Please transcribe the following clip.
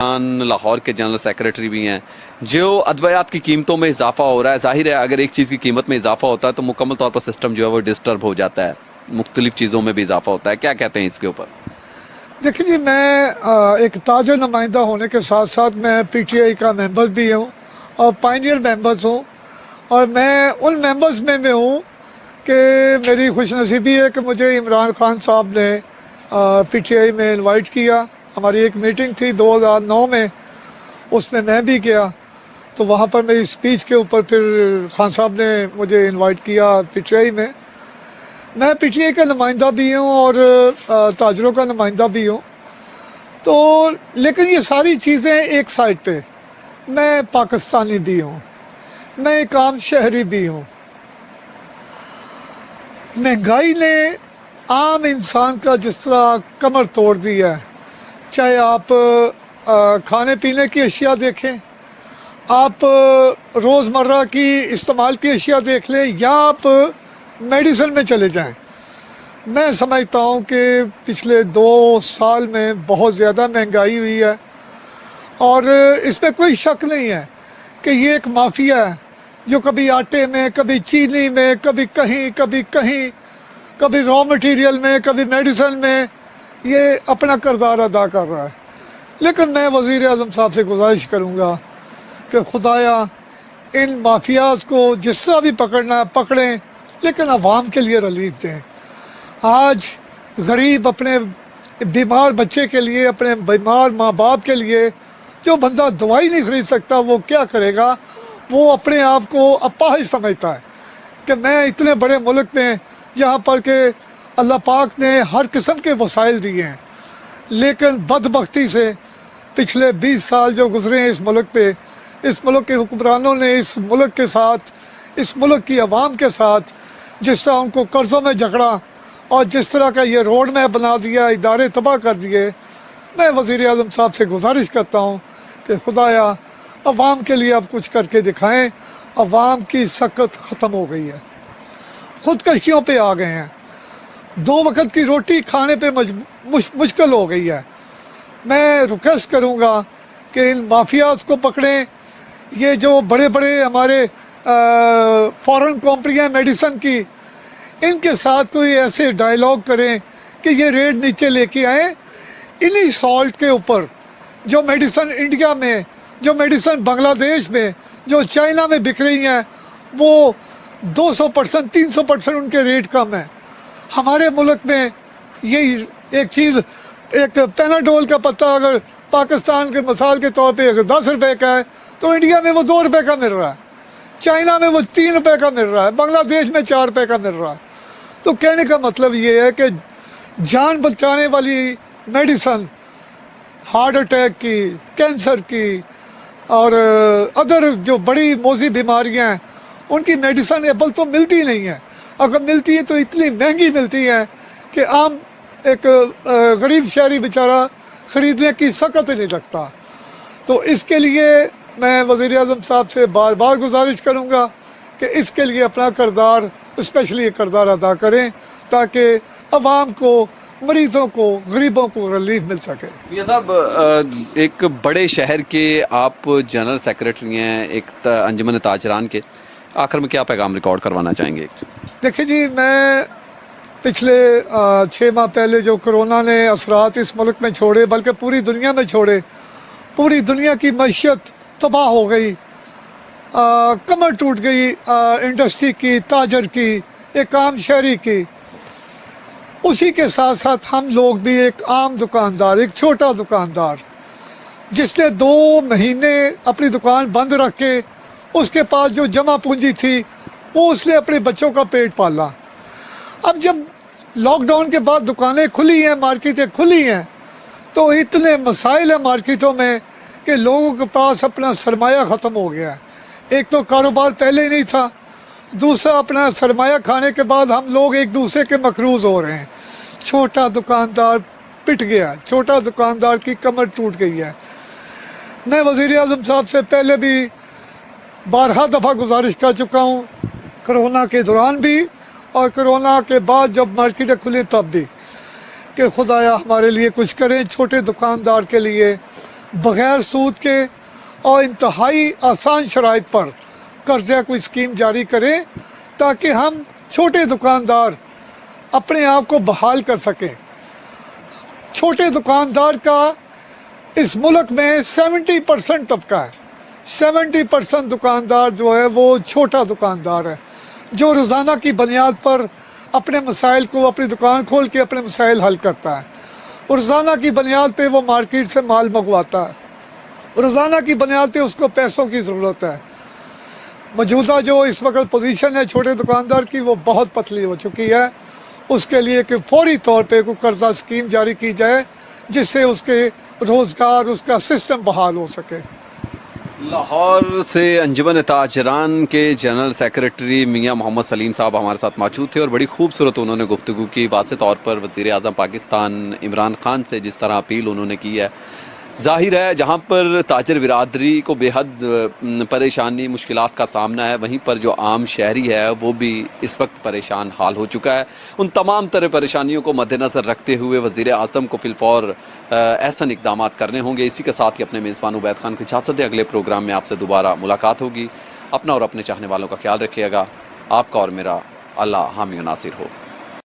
लाहौर के general secretary भी हैं। जो अद्वियात की कीमतों में इजाफा हो रहा है, जाहिर है अगर एक चीज़ की कीमत में इजाफा होता है तो मुकम्मल तौर पर सिस्टम जो है वो डिस्टर्ब हो जाता है, मुख्तलिफ चीज़ों में भी इजाफा होता है। क्या कहते हैं इसके ऊपर? देखिए जी, मैं एक ताजा नुमाइंदा होने के साथ साथ मैं पीटीआई का मेंबर भी हूँ और पायनियर मेंबर्स हूँ। और मैं उन मेंबर्स में हूँ कि मेरी खुशनसीबी है कि मुझे इमरान खान साहब ने पीटीआई में इनवाइट किया। हमारी एक मीटिंग थी 2009 में, उसमें मैं भी गया। तो वहाँ पर मेरी स्पीच के ऊपर फिर खान साहब ने मुझे इनवाइट किया पीटीआई में। मैं पीटीआई का नुमाइंदा भी हूँ और ताजरों का नुमाइंदा भी हूँ। तो लेकिन ये सारी चीज़ें एक साइड पे, मैं पाकिस्तानी भी हूँ, मैं एक आम शहरी भी हूँ। महंगाई ने आम इंसान का जिस तरह कमर तोड़ दी है, चाहे आप खाने पीने की अशिया देखें, आप रोज़मर्रा की इस्तेमाल की अशिया देख लें, या आप मेडिसिन में चले जाएं। मैं समझता हूँ कि पिछले 2 साल में बहुत ज़्यादा महंगाई हुई है और इसमें कोई शक नहीं है कि ये एक माफिया है जो कभी आटे में, कभी चीनी में, कभी कहीं, कभी रॉ मटेरियल में, कभी मेडिसिन में ये अपना किरदार अदा कर रहा है। लेकिन मैं वज़ीर आज़म साहब से गुजारिश करूँगा कि खुदाया इन माफियाज़ को जिस तरह भी पकड़ना है पकड़ें, लेकिन आवाम के लिए रिलीफ दें। आज गरीब अपने बीमार बच्चे के लिए, अपने बीमार माँ बाप के लिए, जो बंदा दवाई नहीं खरीद सकता वो क्या करेगा? वो अपने आप को अपाहिज समझता है कि मैं इतने बड़े मुल्क में, जहाँ पर के अल्लाह पाक ने हर किस्म के वसाइल दिए हैं, लेकिन बदबख्ती से पिछले 20 साल जो गुजरे हैं इस मुल्क पे, इस मुल्क के हुक्मरानों ने इस मुल्क के साथ, इस मुल्क की आवाम के साथ जिस तरह उनको कर्ज़ों में जकड़ा और जिस तरह का ये रोड मैप बना दिया, इदारे तबाह कर दिए। मैं वज़ीर आज़म साहब से गुजारिश करता हूँ कि खुदाया अवाम के लिए आप कुछ करके दिखाएं। अवाम की सकत ख़त्म हो गई है, ख़ुदकशियों पे आ गए हैं, 2 वक्त की रोटी खाने पे मुश्किल हो गई है। मैं रिक्वेस्ट करूँगा कि इन माफियाज़ को पकड़ें। ये जो बड़े बड़े हमारे फॉरेन कंपनियाँ मेडिसिन की, इनके साथ कोई ऐसे डायलॉग करें कि ये रेट नीचे लेके आएँ। इन्हीं सॉल्ट के ऊपर जो मेडिसिन इंडिया में, जो मेडिसिन बांग्लादेश में, जो चाइना में बिक रही हैं, वो 200%, 300% उनके रेट कम है। हमारे मुल्क में यही एक चीज़, एक पेनाडोल का पत्ता अगर पाकिस्तान के मिसाल के तौर पे अगर 10 रुपये का है तो इंडिया में वो 2 रुपये का मिल रहा है, चाइना में वो 3 रुपये का मिल रहा है, बांग्लादेश में 4 रुपये का मिल रहा है। तो कहने का मतलब ये है कि जान बचाने वाली मेडिसिन, हार्ट अटैक की, कैंसर की और अदर जो बड़ी मोजी बीमारियां हैं, उनकी मेडिसिन एबल तो मिलती नहीं है। अगर मिलती है तो इतनी महंगी मिलती है कि आम एक गरीब शहरी बेचारा ख़रीदने की सकत ही नहीं रखता। तो इसके लिए मैं वज़ीर आज़म साहब से बार बार गुजारिश करूँगा कि इसके लिए अपना किरदार, स्पेशली किरदार अदा करें ताकि अवाम को, मरीज़ों को, गरीबों को रिलीफ मिल सके। मियां साहब, एक बड़े शहर के आप जनरल सेक्रेटरी हैं, एक अंजुमन ताजरान के, आखिर में क्या पैगाम रिकॉर्ड करवाना चाहेंगे? देखिए जी, मैं पिछले 6 माह पहले जो कोरोना ने असरात इस मुल्क में छोड़े, बल्कि पूरी दुनिया में छोड़े, पूरी दुनिया की मईशत तबाह हो गई, कमर टूट गई इंडस्ट्री की, ताजर की, एक आम शहरी की। उसी के साथ साथ हम लोग भी एक आम दुकानदार, एक छोटा दुकानदार जिसने 2 महीने अपनी दुकान बंद रख के उसके पास जो जमा पूंजी थी वो उसने अपने बच्चों का पेट पाला। अब जब लॉकडाउन के बाद दुकानें खुली हैं, मार्केटें खुली हैं, तो इतने मसाइल हैं मार्केटों में कि लोगों के पास अपना सरमाया ख़त्म हो गया है। एक तो कारोबार पहले ही नहीं था, दूसरा अपना सरमाया खाने के बाद हम लोग एक दूसरे के मकरूज़ हो रहे हैं। छोटा दुकानदार पिट गया, छोटा दुकानदार की कमर टूट गई है। मैं वज़ीर आज़म साहब से पहले भी 12 दफ़ा गुजारिश कर चुका हूँ, कोरोना के दौरान भी और कोरोना के बाद जब मार्केटें खुली तब भी, कि खुदाया हमारे लिए कुछ करें, छोटे दुकानदार के लिए, बग़ैर सूद के और इंतहाई आसान शराइत पर कर्ज़ा कोई स्कीम जारी करें ताकि हम छोटे दुकानदार अपने आप को बहाल कर सकें। छोटे दुकानदार का इस मुल्क में 70% तबका है। 70% दुकानदार जो है वो छोटा दुकानदार है, जो रोज़ाना की बुनियाद पर अपने मसाइल को, अपनी दुकान खोल के अपने मसाइल हल करता है। रोज़ाना की बुनियाद पे वो मार्केट से माल मंगवाता है, रोज़ाना की बुनियाद पे उसको पैसों की ज़रूरत है। मौजूदा जो इस वक्त पोजीशन है छोटे दुकानदार की, वो बहुत पतली हो चुकी है। उसके लिए कि फौरी तौर पे कोई कर्जा स्कीम जारी की जाए जिससे उसके रोज़गार, उसका सिस्टम बहाल हो सके। लाहौर से अंजुमन ताजरान के जनरल सेक्रेटरी मियां मोहम्मद सलीम साहब हमारे साथ मौजूद थे और बड़ी खूबसूरत उन्होंने गुफ्तगू की। वाज़ेह तौर पर वज़ीर आज़म पाकिस्तान इमरान खान से जिस तरह अपील उन्होंने की है, ज़ाहिर है जहाँ पर ताजर बिरादरी को बेहद परेशानी, मुश्किलात का सामना है, वहीं पर जो आम शहरी है वो भी इस वक्त परेशान हाल हो चुका है। उन तमाम तरह परेशानियों को मद्देनज़र रखते हुए वज़ीर आज़म को फिलफौर ऐसा इक़दाम करने होंगे। इसी के साथ ही अपने मेज़बान उबैद खान को इजाज़त दें। अगले प्रोग्राम में आपसे दोबारा मुलाकात होगी। अपना और अपने चाहने वालों का ख्याल रखिएगा। आपका और मेरा अल्लाह हामी नासिर हो।